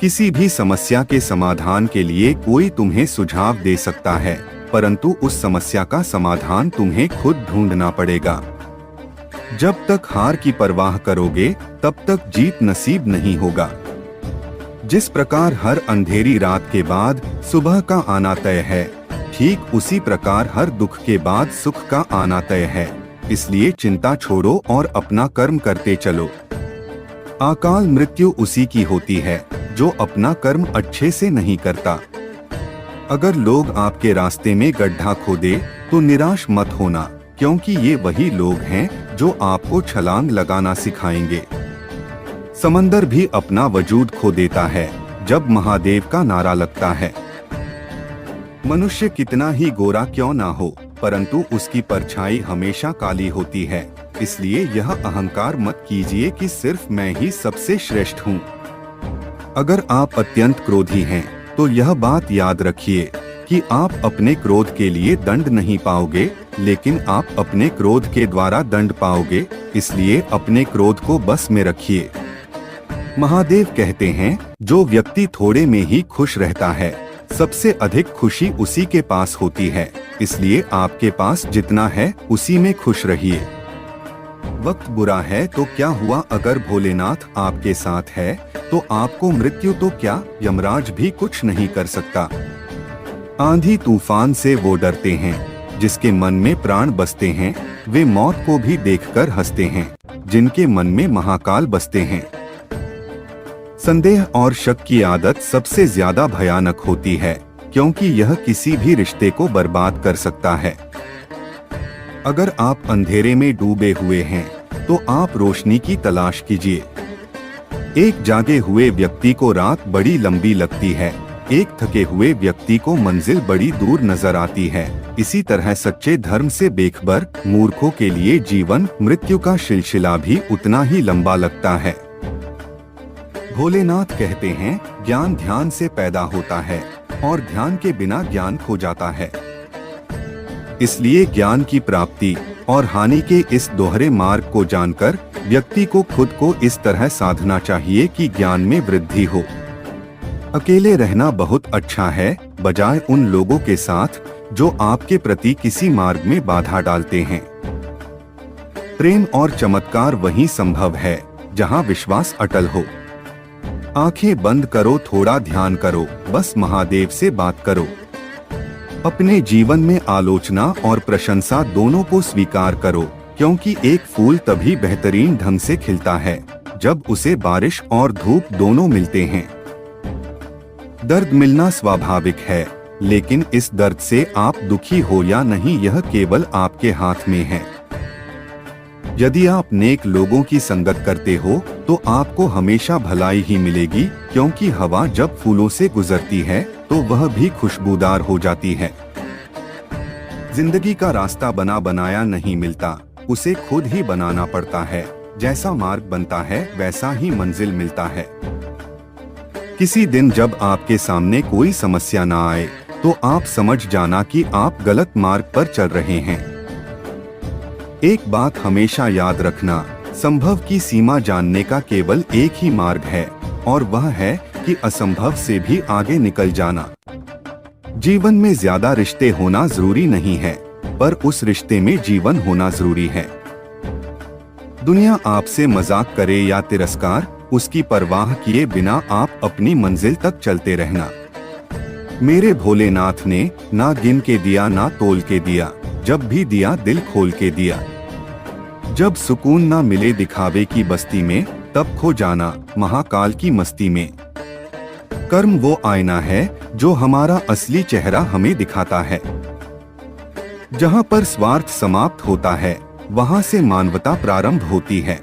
किसी भी समस्या के समाधान के लिए कोई तुम्हें सुझाव दे सकता है, परंतु उस समस्या का समाधान तुम्हें खुद ढूंढना पड़ेगा। जब तक हार की परवाह करोगे, तब तक जीत नसीब नहीं होगा। जिस प्रकार हर अंधेरी रात के बाद सुबह का आना तय है, ठीक उसी प्रकार हर दुख के बाद सुख का आना तय है। इसलिए चिंता छोड़ो और अपना कर्म करते चलो। अकाल मृत्यु उसी की होती है जो अपना कर्म अच्छे से नहीं करता। अगर लोग आपके रास्ते में गड्ढा खोदे तो निराश मत होना, क्योंकि ये वही लोग हैं जो आपको छलांग लगाना सिखाएंगे। समंदर भी अपना वजूद खो देता है जब महादेव का नारा लगता है। मनुष्य कितना ही गोरा क्यों ना हो, परंतु उसकी परछाई हमेशा काली होती है। इसलिए यह अहंकार मत कीजिए कि सिर्फ मैं ही सबसे श्रेष्ठ हूँ। अगर आप अत्यंत क्रोधी हैं, तो यह बात याद रखिए कि आप अपने क्रोध के लिए दंड नहीं पाओगे, लेकिन आप अपने क्रोध के द्वारा दंड पाओगे। इसलिए अपने क्रोध को बस में रखिए। महादेव कहते हैं, जो व्यक्ति थोड़े में ही खुश रहता है, सबसे अधिक खुशी उसी के पास होती है। इसलिए आपके पास जितना है उसी में खुश रहिए। वक्त बुरा है तो क्या हुआ, अगर भोलेनाथ आपके साथ है तो आपको मृत्यु तो क्या, यमराज भी कुछ नहीं कर सकता। आंधी तूफान से वो डरते हैं जिसके मन में प्राण बसते हैं। वे मौत को भी देखकर हंसते हैं जिनके मन में महाकाल बसते हैं। संदेह और शक की आदत सबसे ज्यादा भयानक होती है, क्योंकि यह किसी भी रिश्ते को बर्बाद कर सकता है। अगर आप अंधेरे में डूबे हुए हैं तो आप रोशनी की तलाश कीजिए। एक जागे हुए व्यक्ति को रात बड़ी लंबी लगती है, एक थके हुए व्यक्ति को मंजिल बड़ी दूर नजर आती है। इसी तरह सच्चे धर्म से बेखबर मूर्खों के लिए जीवन मृत्यु का सिलसिला भी उतना ही लंबा लगता है। भोलेनाथ कहते हैं, ज्ञान ध्यान से पैदा होता है और ध्यान के बिना ज्ञान खो जाता है। इसलिए ज्ञान की प्राप्ति और हानि के इस दोहरे मार्ग को जानकर व्यक्ति को खुद को इस तरह साधना चाहिए कि ज्ञान में वृद्धि हो। अकेले रहना बहुत अच्छा है, बजाय उन लोगों के साथ जो आपके प्रति किसी मार्ग में बाधा डालते हैं। प्रेम और चमत्कार वहीं संभव है जहां विश्वास अटल हो। आंखें बंद करो, थोड़ा ध्यान करो, बस महादेव से बात करो। अपने जीवन में आलोचना और प्रशंसा दोनों को स्वीकार करो, क्योंकि एक फूल तभी बेहतरीन ढंग से खिलता है जब उसे बारिश और धूप दोनों मिलते हैं। दर्द मिलना स्वाभाविक है, लेकिन इस दर्द से आप दुखी हो या नहीं, यह केवल आपके हाथ में है। यदि आप नेक लोगों की संगत करते हो तो आपको हमेशा भलाई ही मिलेगी, क्योंकि हवा जब फूलों से गुजरती है तो वह भी खुशबूदार हो जाती है। जिंदगी का रास्ता बना बनाया नहीं मिलता, उसे खुद ही बनाना पड़ता है। जैसा मार्ग बनता है वैसा ही मंजिल मिलता है। किसी दिन जब आपके सामने कोई समस्या ना आए तो आप समझ जाना कि आप गलत मार्ग पर चल रहे हैं। एक बात हमेशा याद रखना, संभव की सीमा जानने का केवल एक ही मार्ग है, और वह है कि असंभव से भी आगे निकल जाना। जीवन में ज्यादा रिश्ते होना जरूरी नहीं है, पर उस रिश्ते में जीवन होना जरूरी है। दुनिया आपसे मजाक करे या तिरस्कार, उसकी परवाह किए बिना आप अपनी मंजिल तक चलते रहना। मेरे भोलेनाथ ने ना गिन के दिया ना तोल के दिया, जब भी दिया दिल खोल के दिया। जब सुकून ना मिले दिखावे की बस्ती में, तब खो जाना महाकाल की मस्ती में। कर्म वो आईना है जो हमारा असली चेहरा हमें दिखाता है। जहाँ पर स्वार्थ समाप्त होता है, वहाँ से मानवता प्रारंभ होती है।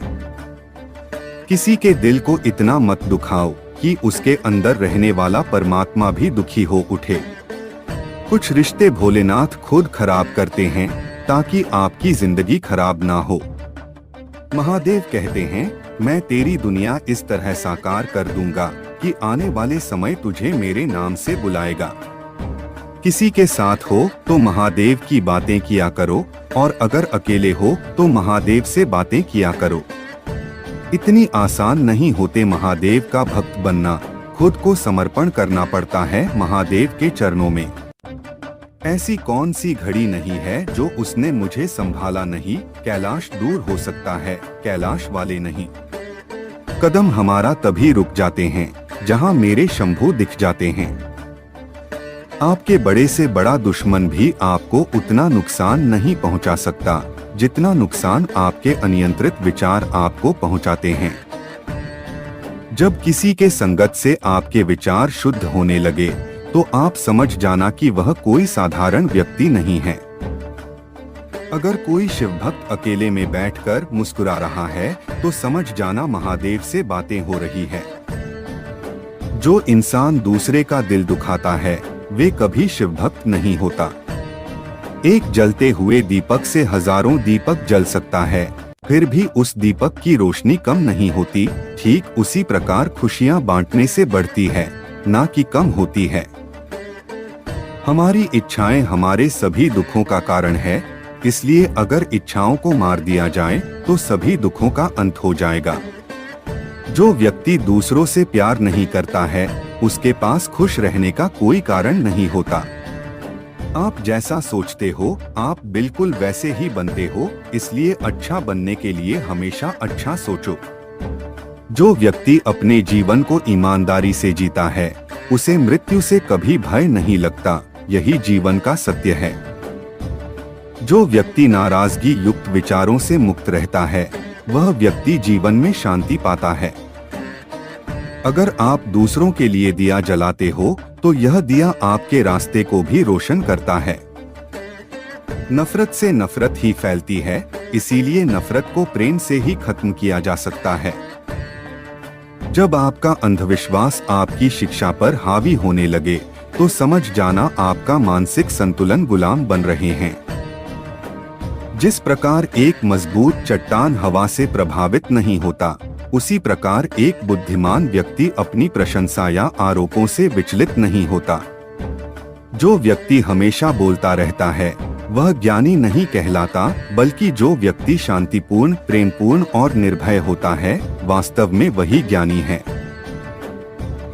किसी के दिल को इतना मत दुखाओ कि उसके अंदर रहने वाला परमात्मा भी दुखी हो उठे। कुछ रिश्ते भोलेनाथ खुद खराब करते हैं ताकि आपकी जिंदगी खराब ना हो। महादेव कहते हैं, मैं तेरी दुनिया इस तरह साकार कर दूंगा कि आने वाले समय तुझे मेरे नाम से बुलाएगा। किसी के साथ हो तो महादेव की बातें किया करो, और अगर अकेले हो तो महादेव से बातें किया करो। इतनी आसान नहीं होते महादेव का भक्त बनना। खुद को समर्पण करना पड़ता है महादेव के चरणों में। ऐसी कौन सी घड़ी नहीं है जो उसने मुझे संभाला नहीं। कैलाश दूर हो सकता है, कैलाश वाले नहीं। कदम हमारा तभी रुक जाते हैं जहां मेरे शंभू दिख जाते हैं। आपके बड़े से बड़ा दुश्मन भी आपको उतना नुकसान नहीं पहुंचा सकता जितना नुकसान आपके अनियंत्रित विचार आपको पहुंचाते हैं। जब किसी के संगत से आपके विचार शुद्ध होने लगे तो आप समझ जाना कि वह कोई साधारण व्यक्ति नहीं है। अगर कोई शिव भक्त अकेले में बैठकर मुस्कुरा रहा है तो समझ जाना महादेव से बातें हो रही है। जो इंसान दूसरे का दिल दुखाता है वे कभी शिव भक्त नहीं होता। एक जलते हुए दीपक से हजारों दीपक जल सकता है, फिर भी उस दीपक की रोशनी कम नहीं होती। ठीक उसी प्रकार खुशियां बांटने से बढ़ती है, ना कि कम होती है। हमारी इच्छाएं हमारे सभी दुखों का कारण है, इसलिए अगर इच्छाओं को मार दिया जाए तो सभी दुखों का अंत हो जाएगा। जो व्यक्ति दूसरों से प्यार नहीं करता है उसके पास खुश रहने का कोई कारण नहीं होता। आप जैसा सोचते हो आप बिल्कुल वैसे ही बनते हो, इसलिए अच्छा बनने के लिए हमेशा अच्छा सोचो। जो व्यक्ति अपने जीवन को ईमानदारी से जीता है उसे मृत्यु से कभी भय नहीं लगता, यही जीवन का सत्य है। जो व्यक्ति नाराजगी युक्त विचारों से मुक्त रहता है वह व्यक्ति जीवन में शांति पाता है। अगर आप दूसरों के लिए दिया जलाते हो तो यह दिया आपके रास्ते को भी रोशन करता है। नफरत से नफरत ही फैलती है, इसीलिए नफरत को प्रेम से ही खत्म किया जा सकता है। जब आपका अंधविश्वास आपकी शिक्षा पर हावी होने लगे तो समझ जाना आपका मानसिक संतुलन गुलाम बन रहे हैं। जिस प्रकार एक मजबूत चट्टान हवा से प्रभावित नहीं होता, उसी प्रकार एक बुद्धिमान व्यक्ति अपनी प्रशंसा या आरोपों से विचलित नहीं होता। जो व्यक्ति हमेशा बोलता रहता है वह ज्ञानी नहीं कहलाता, बल्कि जो व्यक्ति शांतिपूर्ण, प्रेमपूर्ण और निर्भय होता है वास्तव में वही ज्ञानी है।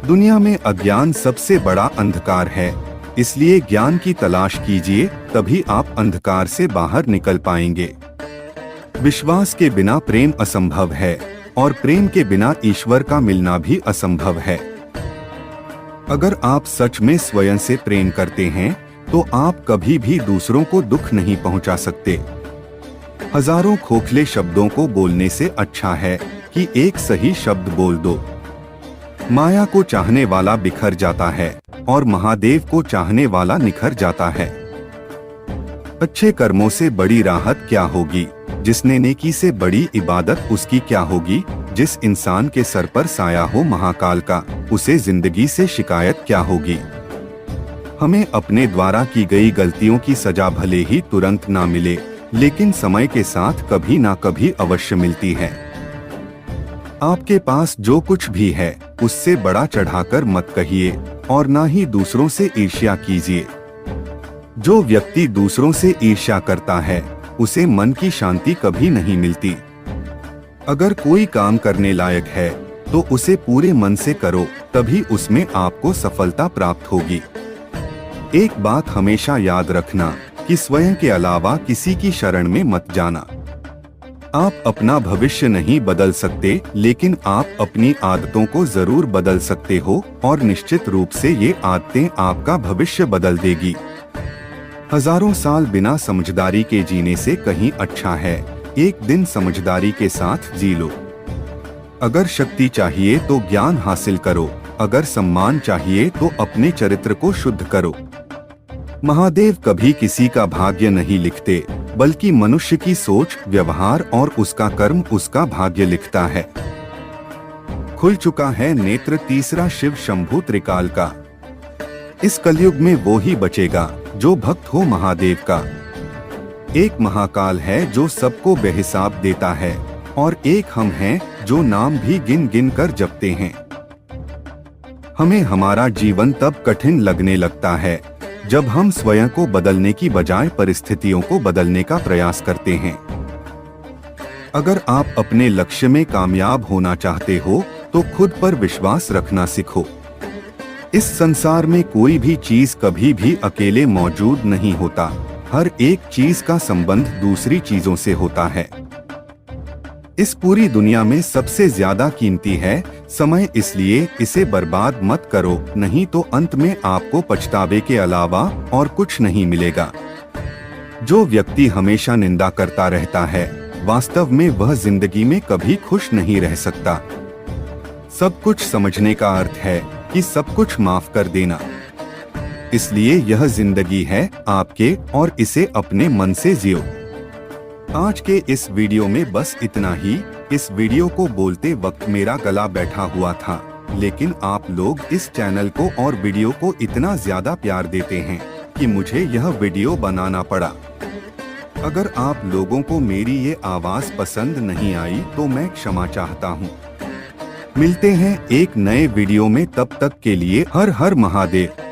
दुनिया में अज्ञान सबसे बड़ा अंधकार है, इसलिए ज्ञान की तलाश कीजिए, तभी आप अंधकार से बाहर निकल पाएंगे। विश्वास के बिना प्रेम असंभव है और प्रेम के बिना ईश्वर का मिलना भी असंभव है। अगर आप सच में स्वयं से प्रेम करते हैं तो आप कभी भी दूसरों को दुख नहीं पहुंचा सकते। हजारों खोखले शब्दों को बोलने से अच्छा है कि एक सही शब्द बोल दो। माया को चाहने वाला बिखर जाता है और महादेव को चाहने वाला निखर जाता है। अच्छे कर्मों से बड़ी राहत क्या होगी, जिसने नेकी से बड़ी इबादत उसकी क्या होगी। जिस इंसान के सर पर साया हो महाकाल का, उसे जिंदगी से शिकायत क्या होगी। हमें अपने द्वारा की गई गलतियों की सजा भले ही तुरंत ना मिले, लेकिन समय के साथ कभी ना कभी अवश्य मिलती है। आपके पास जो कुछ भी है उससे बड़ा चढ़ाकर मत कहिए और ना ही दूसरों से ईर्ष्या कीजिए। जो व्यक्ति दूसरों से ईर्ष्या करता है उसे मन की शांति कभी नहीं मिलती। अगर कोई काम करने लायक है तो उसे पूरे मन से करो, तभी उसमें आपको सफलता प्राप्त होगी। एक बात हमेशा याद रखना कि स्वयं के अलावा किसी की शरण में मत जाना। आप अपना भविष्य नहीं बदल सकते, लेकिन आप अपनी आदतों को जरूर बदल सकते हो और निश्चित रूप से ये आदतें आपका भविष्य बदल देगी। हजारों साल बिना समझदारी के जीने से कहीं अच्छा है एक दिन समझदारी के साथ जी लो। अगर शक्ति चाहिए तो ज्ञान हासिल करो, अगर सम्मान चाहिए तो अपने चरित्र को शुद्ध करो। महादेव कभी किसी का भाग्य नहीं लिखते, बल्कि मनुष्य की सोच, व्यवहार और उसका कर्म उसका भाग्य लिखता है। खुल चुका है नेत्र तीसरा शिव शंभु त्रिकाल का। इस कलयुग में वो ही बचेगा जो भक्त हो महादेव का। एक महाकाल है जो सबको बेहिसाब देता है और एक हम हैं जो नाम भी गिन गिन कर जपते हैं। हमें हमारा जीवन तब कठिन लगने लगता है जब हम स्वयं को बदलने की बजाय परिस्थितियों को बदलने का प्रयास करते हैं। अगर आप अपने लक्ष्य में कामयाब होना चाहते हो तो खुद पर विश्वास रखना सीखो। इस संसार में कोई भी चीज कभी भी अकेले मौजूद नहीं होता। हर एक चीज का संबंध दूसरी चीजों से होता है। इस पूरी दुनिया में सबसे ज्यादा कीमती है समय, इसलिए इसे बर्बाद मत करो, नहीं तो अंत में आपको पछतावे के अलावा और कुछ नहीं मिलेगा। जो व्यक्ति हमेशा निंदा करता रहता है, वास्तव में वह जिंदगी में कभी खुश नहीं रह सकता। सब कुछ समझने का अर्थ है कि सब कुछ माफ कर देना। इसलिए यह जिंदगी है आपके और इसे अपने मन से जियो। आज के इस वीडियो में बस इतना ही। इस वीडियो को बोलते वक्त मेरा गला बैठा हुआ था, लेकिन आप लोग इस चैनल को और वीडियो को इतना ज्यादा प्यार देते हैं कि मुझे यह वीडियो बनाना पड़ा। अगर आप लोगों को मेरी ये आवाज पसंद नहीं आई तो मैं क्षमा चाहता हूँ। मिलते हैं एक नए वीडियो में, तब तक के लिए हर हर महादेव।